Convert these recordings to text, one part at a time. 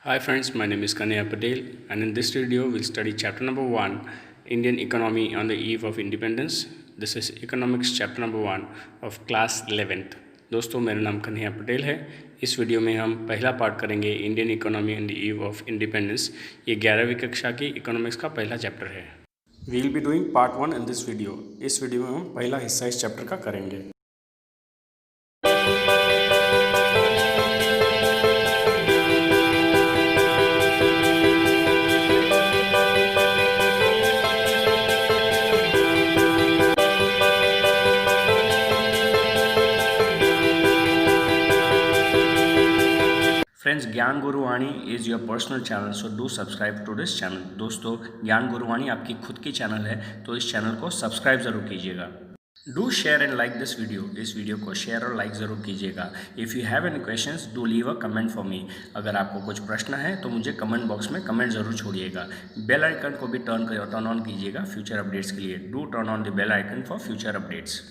Hi friends, my name is Kanaya Patel and in this video we'll study chapter number 1 Indian economy on the eve of independence. This is economics chapter number 1 of class 11th. दोस्तों मेरा नाम कन्हैया पटेल है। इस video में हम पहला part करेंगे Indian economy on the eve of independence. ये 11वीं कक्षा की इकोनॉमिक्स का पहला चैप्टर है। We will be doing part 1 in this video. इस वीडियो में हम पहला हिस्सा इस चैप्टर का करेंगे। Friends, Gyan Guruvani is your personal channel, so do subscribe to this channel. दोस्तों, ज्ञान गुरुवाणी आपकी खुद की चैनल है, तो इस चैनल को सब्सक्राइब ज़रूर कीजिएगा। Do share and like this video. इस वीडियो को शेयर और लाइक ज़रूर कीजिएगा। If you have any questions do leave a comment for me. अगर आपको कुछ प्रश्न है तो मुझे कमेंट बॉक्स में कमेंट ज़रूर छोड़िएगा। बेल आइकन को भी टर्न ऑन कीजिएगा फ्यूचर अपडेट्स के लिए। Do turn on the bell icon for future updates.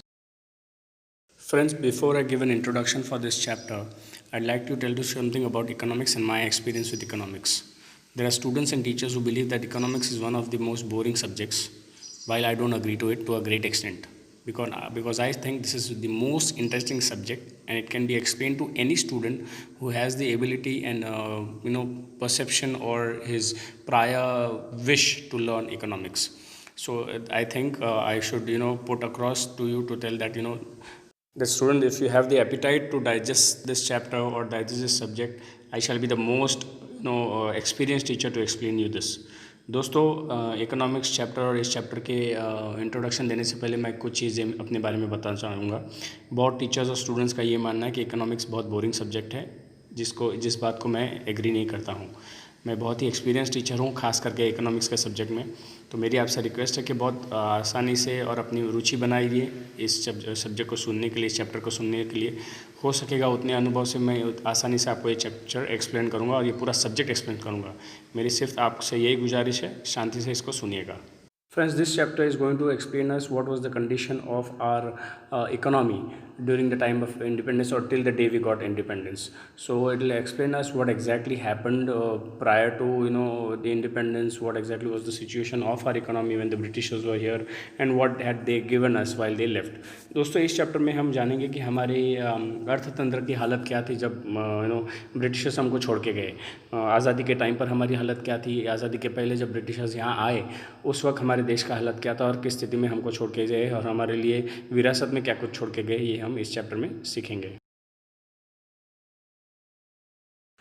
Friends, before I give an introduction for this chapter, I'd like to tell you something about economics and my experience with economics. There are students and teachers who believe that economics is one of the most boring subjects, while I don't agree to it to a great extent. Because I think this is the most interesting subject and it can be explained to any student who has the ability and perception or his prior wish to learn economics. So I think I should put across to you to tell that the student, if you have the appetite to digest this chapter or digest this subject, I shall be the most experienced teacher to explain you this. दोस्तों, economics chapter और इस chapter के introduction देने से पहले मैं कुछ चीज़ें अपने बारे में बताना चाहूँगा। बहुत टीचर्स और स्टूडेंट्स का ये मानना है कि इकोनॉमिक्स बहुत बोरिंग सब्जेक्ट है, जिस बात को मैं एग्री नहीं करता हूँ। मैं बहुत ही एक्सपीरियंस टीचर हूँ, खास करके इकोनॉमिक्स के सब्जेक्ट में। तो मेरी आपसे रिक्वेस्ट है कि बहुत आसानी से और अपनी रुचि बनाइए इस सब्जेक्ट को सुनने के लिए, इस चैप्टर को सुनने के लिए। हो सकेगा उतने अनुभव से मैं आसानी से आपको ये चैप्टर एक्सप्लेन करूँगा और ये पूरा सब्जेक्ट एक्सप्लेन करूँगा। मेरी सिर्फ आपसे यही गुजारिश है, शांति से इसको सुनिएगा। Friends, this chapter is going to explain us what was the condition of our economy during the time of independence or till the day we got independence. So it will explain us what exactly happened prior to the independence, what exactly was the situation of our economy when the Britishers were here and what had they given us while they left. दोस्तों, इस chapter में हम जानेंगे कि हमारे अर्थतंत्र की हालत क्या थी जब ब्रिटिशर्स हमको छोड़ के गए। आज़ादी के टाइम पर हमारी हालत क्या थी, आज़ादी के पहले जब ब्रिटिशर्स यहाँ आए उस वक्त हमारे देश का हालत क्या था और किस स्थिति में हमको छोड़ के गए और हमारे लिए विरासत में क्या कुछ छोड़ के गए, ये हम इस चैप्टर में सीखेंगे।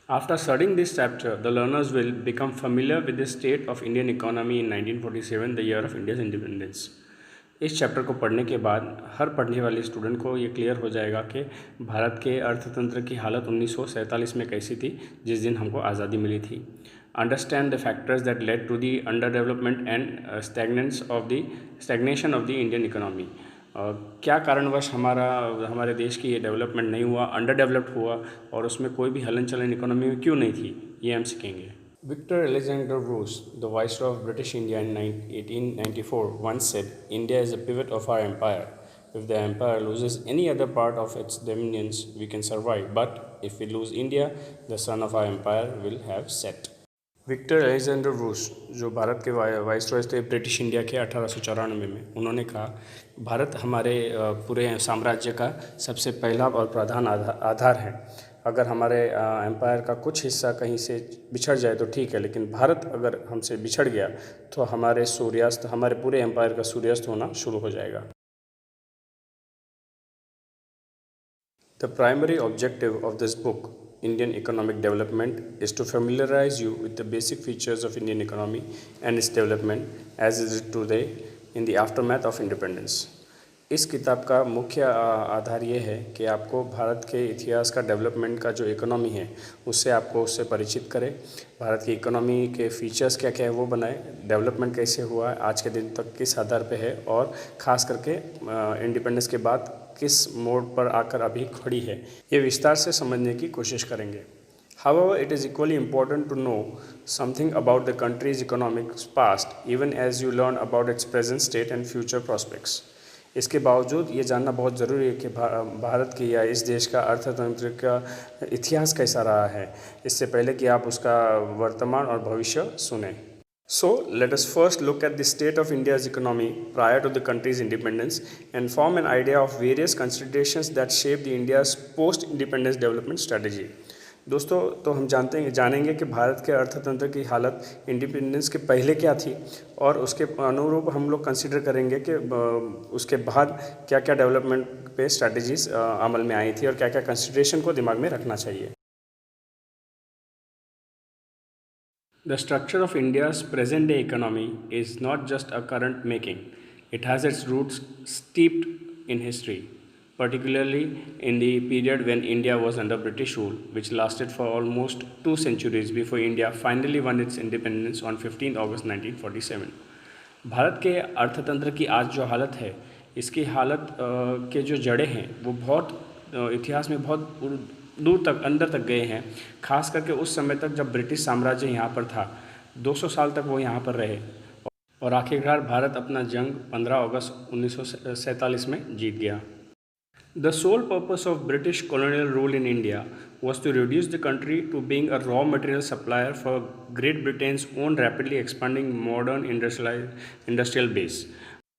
After studying this chapter, the learners will become familiar with the state of Indian economy in 1947, the year of India's independence. इस चैप्टर को पढ़ने के बाद हर पढ़ने वाले स्टूडेंट को ये क्लियर हो जाएगा कि भारत के अर्थतंत्र की हालत 1947 में कैसी थी, जिस दिन हमको आज़ादी मिली थी। Understand the factors that led to the underdevelopment and stagnation of the Indian economy. क्या कारणवश हमारे देश की ये डेवलपमेंट नहीं हुआ, अंडर डेवलप्ड हुआ और उसमें कोई भी हलन चलन इकोनॉमी में क्यों नहीं थी, ये हम सीखेंगे। Victor Alexander Bruce, the Viceroy of British India in 1894, once said, "India is a pivot of our empire. If the empire loses any other part of its dominions, we can survive. But if we lose India, the sun of our empire will have set." Victor Alexander Bruce, जो भारत के viceroy थे British India के 1894 में, उन्होंने कहा भारत हमारे पूरे साम्राज्य का सबसे पहला और प्रधान आधार है। अगर हमारे एम्पायर का कुछ हिस्सा कहीं से बिछड़ जाए तो ठीक है, लेकिन भारत अगर हमसे बिछड़ गया तो हमारे पूरे एम्पायर का सूर्यास्त होना शुरू हो जाएगा। The primary objective of this book Indian economic development is to familiarize you with the basic features of Indian economy and its development as it is today in the aftermath of independence. इस किताब का मुख्य आधार ये है कि आपको भारत के इतिहास का डेवलपमेंट का जो इकोनॉमी है उससे परिचित करें। भारत की इकोनॉमी के फीचर्स क्या क्या है वो बनाए, डेवलपमेंट कैसे हुआ है, आज के दिन तक किस आधार पे है और ख़ास करके इंडिपेंडेंस के बाद किस मोड़ पर आकर अभी खड़ी है, ये विस्तार से समझने की कोशिश करेंगे। However, it is equally important to know something about the country's economic past, even as you learn about its present state and future prospects. इसके बावजूद ये जानना बहुत ज़रूरी है कि भारत की या इस देश का अर्थतंत्र का इतिहास कैसा रहा है, इससे पहले कि आप उसका वर्तमान और भविष्य सुने। So, let us first look at the state of India's economy prior to the country's independence and form an idea of various considerations that shape the India's post-independence development strategy. दोस्तों, तो हम जानेंगे कि भारत के अर्थतंत्र की हालत इंडिपेंडेंस के पहले क्या थी और उसके अनुरूप हम लोग कंसिडर करेंगे कि उसके बाद क्या क्या डेवलपमेंट पे स्ट्रैटेजीज अमल में आई थी और क्या क्या कंसिडरेशन को दिमाग में रखना चाहिए। The structure of India's present day economy is not just a current making, it has its roots steeped in history, particularly in the period when India was under British rule, which lasted for almost 2 centuries before India finally won its independence on 15 August 1947. Bharat के अर्थतंत्र की आज जो हालत है, इसकी हालत के जो जड़ें हैं वो बहुत इतिहास में बहुत दूर तक अंदर तक गए हैं। खास करके उस समय तक जब ब्रिटिश साम्राज्य यहाँ पर था, 200 साल तक वो यहाँ पर रहे और आखिरकार भारत अपना जंग 15 अगस्त 1947 में जीत गया। The sole purpose of British colonial rule in India was to reduce the country to being a raw material supplier for Great Britain's own rapidly expanding modern industrial base.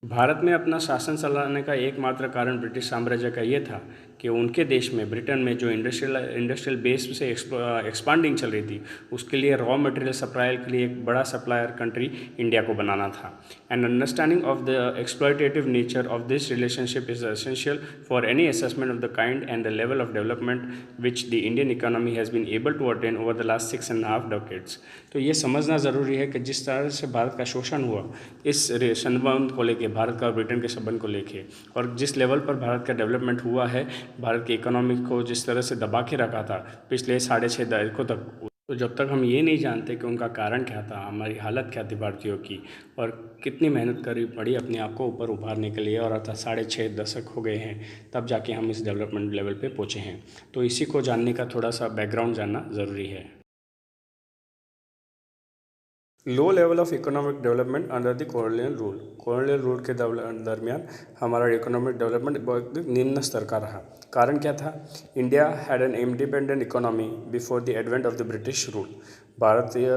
Bharat में अपना शासन चलाने का एकमात्र कारण ब्रिटिश साम्राज्य का ये था कि उनके देश में ब्रिटेन में जो इंडस्ट्रियल बेस से एक्सपांडिंग चल रही थी, उसके लिए रॉ मटेरियल सप्लाई के लिए एक बड़ा सप्लायर कंट्री इंडिया को बनाना था। And understanding of the exploitative nature of this relationship is essential for any assessment of the kind and the level of development which the Indian economy has been able to attain over the last 6.5 decades. तो ये समझना ज़रूरी है कि जिस तरह से भारत का शोषण हुआ इस संबंध को लेके, भारत का और ब्रिटेन के संबंध को लेके, और जिस लेवल पर भारत का डेवलपमेंट हुआ है, भारत की इकोनॉमी को जिस तरह से दबा के रखा था पिछले 6.5 दशकों तक, तो जब तक हम ये नहीं जानते कि उनका कारण क्या था, हमारी हालत क्या थी भारतीयों की, और कितनी मेहनत करनी पड़ी अपने आप को ऊपर उभारने के लिए, और अर्थात 6.5 दशक हो गए हैं तब जाके हम इस डेवलपमेंट लेवल पे पहुँचे हैं। तो इसी को जानने का थोड़ा सा बैकग्राउंड जानना ज़रूरी है। Low level of economic development under the colonial rule के दरमियान हमारा इकोनॉमिक डेवलपमेंट बहुत निम्न स्तर का रहा। कारण क्या था? India had an independent economy before the advent of the British rule. भारतीय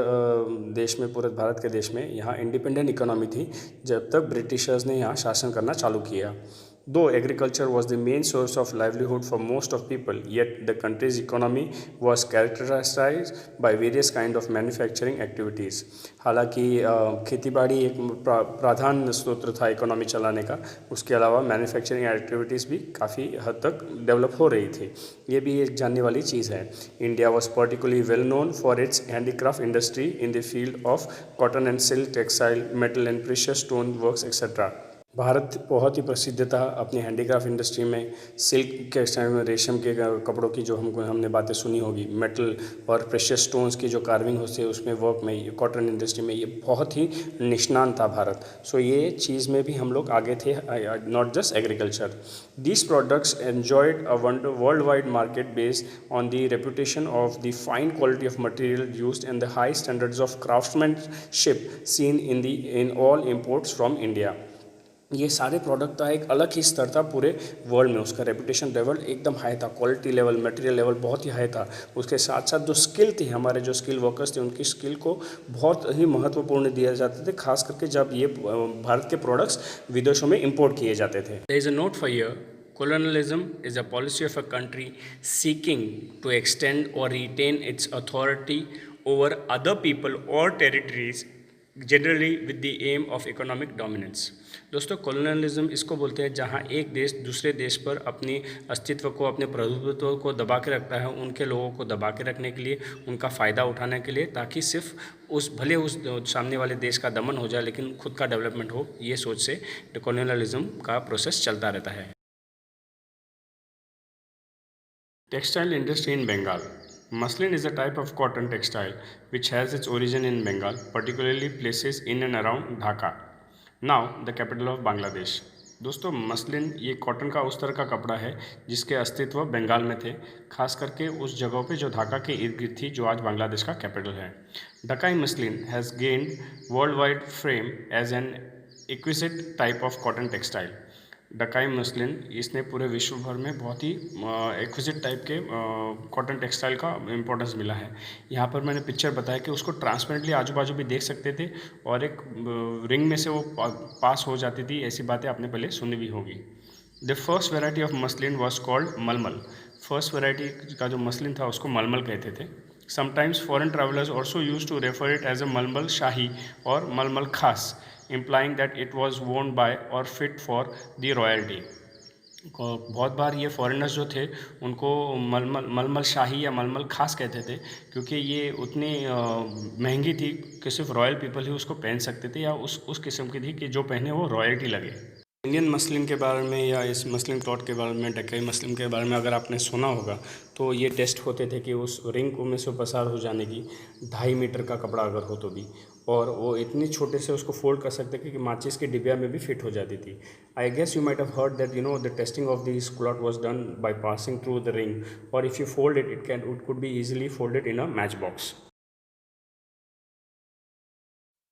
देश में, पूरे भारत के देश में यहाँ इंडिपेंडेंट इकोनॉमी थी जब तक ब्रिटिशर्स ने यहाँ शासन करना चालू किया। Though agriculture was the main source of livelihood for most of people, yet the country's economy was characterized by various kind of manufacturing activities. हालांकि खेतीबाड़ी एक प्रधान स्रोत था इकोनॉमी चलाने का, उसके अलावा मैन्युफैक्चरिंग एक्टिविटीज़ भी काफ़ी हद तक डेवलप हो रही थी। ये भी एक जानने वाली चीज़ है। India was particularly well known for its handicraft industry in the field of cotton and silk, textile, metal and precious stone works etcetera. Bharat बहुत ही प्रसिद्ध था अपनी हैंडीक्राफ्ट इंडस्ट्री में, सिल्क के में, रेशम के कपड़ों की जो हमने बातें सुनी होगी, मेटल और प्रेशियस स्टोन्स की जो कार्विंग होती है उसमें वर्क में, कॉटन इंडस्ट्री में ये बहुत ही निष्णात था भारत। सो ये चीज़ में भी हम लोग आगे थे, not just agriculture. These products enjoyed a world wide market based on the reputation of the fine quality of material used and the high standards of craftsmanship seen in all imports from India. ये सारे product का एक अलग ही स्तर था पूरे world में, उसका रेपुटेशन लेवल एकदम हाई था, क्वालिटी लेवल, मटेरियल लेवल बहुत ही हाई था। उसके साथ साथ जो स्किल थी, हमारे जो स्किल वर्कर्स थे, उनकी स्किल को बहुत ही महत्वपूर्ण दिया जाते थे, खास करके जब ये भारत के प्रोडक्ट्स विदेशों में इंपोर्ट किए जाते थे। There is a note for here, colonialism is a policy of a country seeking to extend or retain its authority over other people or territories, generally with the aim of economic dominance. दोस्तों, colonialism इसको बोलते हैं जहाँ एक देश दूसरे देश पर अपनी अस्तित्व को, अपने प्रभुत्व को दबा के रखता है, उनके लोगों को दबा के रखने के लिए, उनका फ़ायदा उठाने के लिए, ताकि सिर्फ भले उस सामने वाले देश का दमन हो जाए लेकिन खुद का डेवलपमेंट हो। ये सोच से कॉलोनियलिज्म का प्रोसेस चलता रहता है। Textile industry in Bengal. Muslin is a type of cotton textile which has its origin in Bengal, particularly places in and around Dhaka, now the capital of Bangladesh. दोस्तों, मसलिन ये कॉटन का उस तरह का कपड़ा है जिसके अस्तित्व बंगाल में थे, खास करके उस जगहों पे जो ढाका के इर्द गिर्द थी, जो आज बांग्लादेश का कैपिटल है। Dhakai muslin has gained worldwide fame as an exquisite type of cotton textile. Dhakai muslin इसने पूरे विश्व भर में बहुत ही एक्विजिट टाइप के कॉटन टेक्सटाइल का इम्पोर्टेंस मिला है। यहाँ पर मैंने पिक्चर बताया कि उसको ट्रांसपेरेंटली आजू बाजू भी देख सकते थे और एक रिंग में से वो पास हो जाती थी, ऐसी बातें आपने पहले सुनी भी होगी। The first variety of muslin was called malmal. First variety का जो मसलिन था उसको मलमल कहते थे। Sometimes foreign travellers also use to refer it as a malmal shahi और मलमल खास, implying that it was worn by or fit for the royalty। बहुत बार ये फॉरेनर्स जो थे उनको मलमल शाही या मलमल खास कहते थे, क्योंकि ये उतनी महंगी थी कि सिर्फ रॉयल पीपल ही उसको पहन सकते थे, या उस किस्म की थी कि जो पहने वो रॉयल्टी लगे। इंडियन मसलिन के बारे में या इस मसलिन क्लॉथ के बारे में, डकई मसलिन के बारे में अगर आपने सुना होगा तो ये टेस्ट होते थे कि उस रिंग को में से पसार हो जाने की 2.5 मीटर का कपड़ा अगर हो तो भी, और वो इतनी छोटे से उसको फोल्ड कर सकते थे कि माचिस के डिबिया में भी फिट हो जाती थी। I guess you might have heard that the testing of this cloth was done by passing through the ring, और if you fold it it could be easily folded in a matchbox।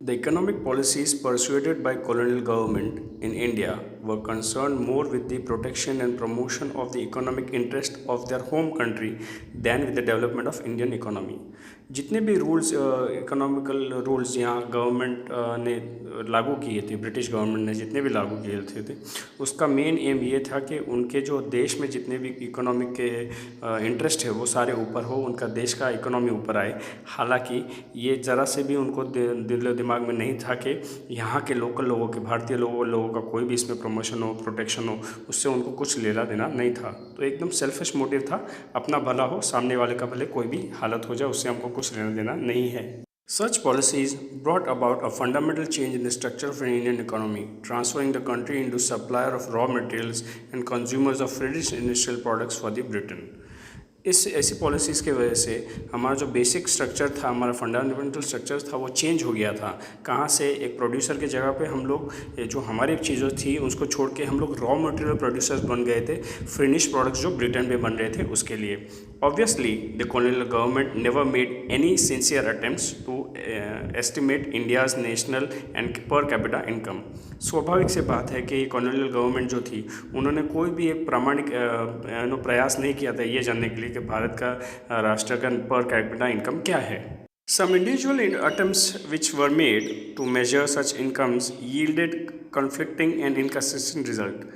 The economic policies pursued by colonial government in India were concerned more with the protection and promotion of the economic interest of their home country than with the development of Indian economy। जितने भी rules, economical rules यहाँ government ने लागू किए थे, British government ने जितने भी लागू किए थे, उसका मेन एम ये था कि उनके जो देश में जितने भी इकोनॉमिक के इंटरेस्ट है वो सारे ऊपर हो, उनका देश का इकोनॉमी ऊपर आए। हालांकि ये ज़रा से भी उनको दिल दिमाग में नहीं था कि यहाँ के लोकल लोगों के, भारतीय लोगों का कोई भी इसमें प्रमोशन हो, प्रोटेक्शन हो, उससे उनको कुछ लेना देना नहीं था। तो एकदम सेल्फिश मोटिव था, अपना भला हो, सामने वाले का भले कोई भी हालत हो जाए, उससे हमको कुछ लेना देना नहीं है। Such policies brought about a fundamental change in the structure of an Indian economy, transferring the country into supplier of raw materials and consumers of finished industrial products for the Britain। इस ऐसी policies के वजह से हमारा जो basic structure था, हमारा fundamental structure था, वो चेंज हो गया था। कहाँ से एक प्रोड्यूसर के जगह पे हम लोग जो हमारी चीज़ें थी उसको छोड़ के हम लोग रॉ मटेरियल प्रोड्यूसर्स बन गए थे, फिनिश प्रोडक्ट्स जो ब्रिटेन में बन रहे थे उसके लिए। Obviously the colonial government never made any sincere attempts to estimate India's national and per capita income. स्वाभाविक से बात है कि कॉलोनियल गवर्नमेंट जो थी उन्होंने कोई भी एक प्रामाणिक प्रयास नहीं किया था ये जानने के लिए कि भारत का राष्ट्र का पर कैपिटा इनकम क्या है। Some individual attempts which were made to measure such incomes yielded conflicting and inconsistent result।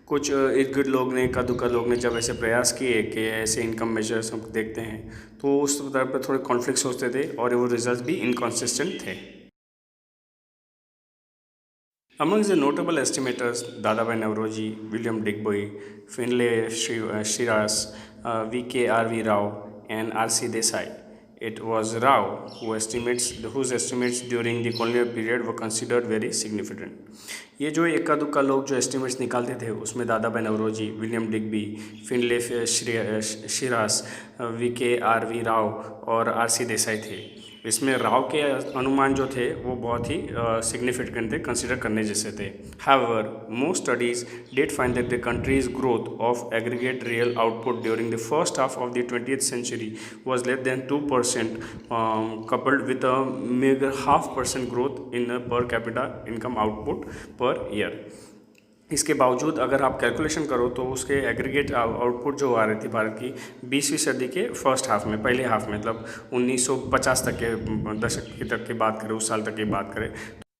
कुछ इर्द गिर्द लोग ने, इक्का दुक्का लोग ने जब ऐसे प्रयास किए कि ऐसे इनकम मेजर्स हम देखते हैं, तो उस तरह पर थोड़े कॉन्फ्लिक्ट्स होते थे और वो रिजल्ट भी इनकॉन्सिस्टेंट थे। Among the notable estimators, Dadabhai Navroji, William Digby, Finlay Shiras, V.K.R.V. Rao, and R.C. Desai। It was Rao whose estimates during the colonial period were considered very significant। ये जो इक्का दुक्का लोग जो एस्टिमेट्स निकालते थे उसमें Dadabhai Naoroji, William Digby, Findlay Shirras, V.K.R.V. Rao और R.C. देसाई थे। इसमें राव के अनुमान जो थे वो बहुत ही सिग्निफिकेंट थे, कंसिडर करने जैसे थे। However most studies did find that the countries growth of aggregate real output during the first half of the 20th century was less than 2%, coupled with a meager 0.5% growth in per capita income output per year। इसके बावजूद अगर आप calculation करो तो उसके aggregate output जो आ रही थी भारत की 20वीं सदी के फर्स्ट हाफ में, पहले हाफ में, मतलब 1950 तक के दशक तक की बात करें, उस साल तक की बात करें,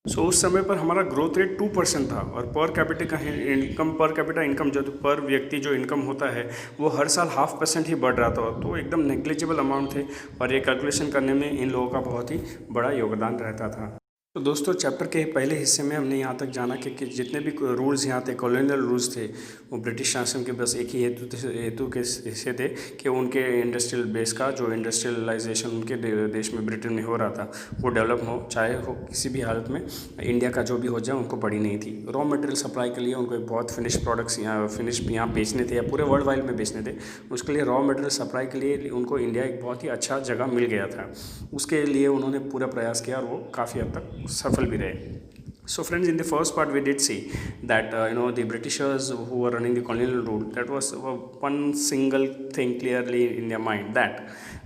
सो उस समय पर हमारा ग्रोथ रेट 2% था और पर कैपिटा इनकम जो पर व्यक्ति जो इनकम होता है वो हर साल 0.5% ही बढ़ रहा था। तो एकदम नेग्लिजिबल अमाउंट थे और ये कैलकुलेशन करने में इन लोगों का बहुत ही बड़ा योगदान रहता था। तो दोस्तों, चैप्टर के पहले हिस्से में हमने यहाँ तक जाना कि जितने भी रूल्स यहाँ थे, कॉलोनियल रूल्स थे, वो ब्रिटिश शासन के बस एक ही हेतु के हिस्से थे कि उनके इंडस्ट्रियल बेस का जो इंडस्ट्रियलाइजेशन उनके देश में ब्रिटेन में हो रहा था वो डेवलप हो, चाहे हो किसी भी हालत में इंडिया का जो भी हो जाए, उनको पड़ी नहीं थी। रॉ मटेरियल सप्लाई के लिए उनको एक बहुत फिनिश प्रोडक्ट्स यहाँ बेचने थे या पूरे वर्ल्ड वाइड में बेचने थे, उसके लिए रॉ मटेरियल सप्लाई के लिए उनको इंडिया एक बहुत ही अच्छा जगह मिल गया था। उसके लिए उन्होंने पूरा प्रयास किया और वो काफ़ी हद तक सफल भी रहे। So friends, in the first part we did see that the Britishers who were running the colonial rule, that was one single thing clearly in their mind, that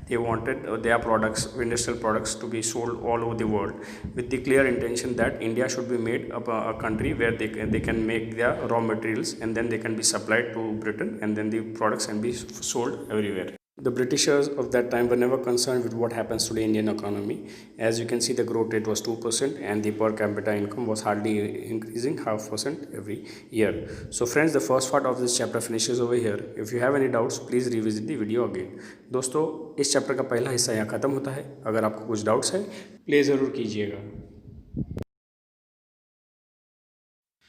They wanted their products, industrial products, to be sold all over the world, with the clear intention that India should be made a country where they can make their raw materials, and then they can be supplied to Britain, and then the products can be sold everywhere. The Britishers of that time were never concerned with what happens to the Indian economy. As you can see, the growth rate was 2% and the per capita income was hardly increasing 0.5% every year. So friends, the first part of this chapter finishes over here. If you have any doubts, please revisit the video again. दोस्तों, इस chapter का पहला हिस्सा यहाँ ख़त्म होता है. अगर आपको कुछ डाउट्स है, प्लीज़ ज़रूर कीजिएगा.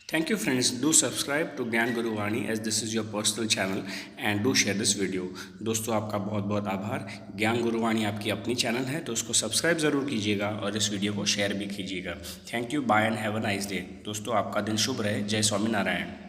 Thank you friends, do subscribe to Gyan Guru Vani as this is your personal channel and do share this video. दोस्तों, आपका बहुत बहुत आभार. ज्ञान गुरु वाणी आपकी अपनी चैनल है, तो उसको सब्सक्राइब ज़रूर कीजिएगा और इस वीडियो को शेयर भी कीजिएगा. Thank you, bye and have a nice day. दोस्तों, आपका दिन शुभ रहे. जय स्वामी नारायण.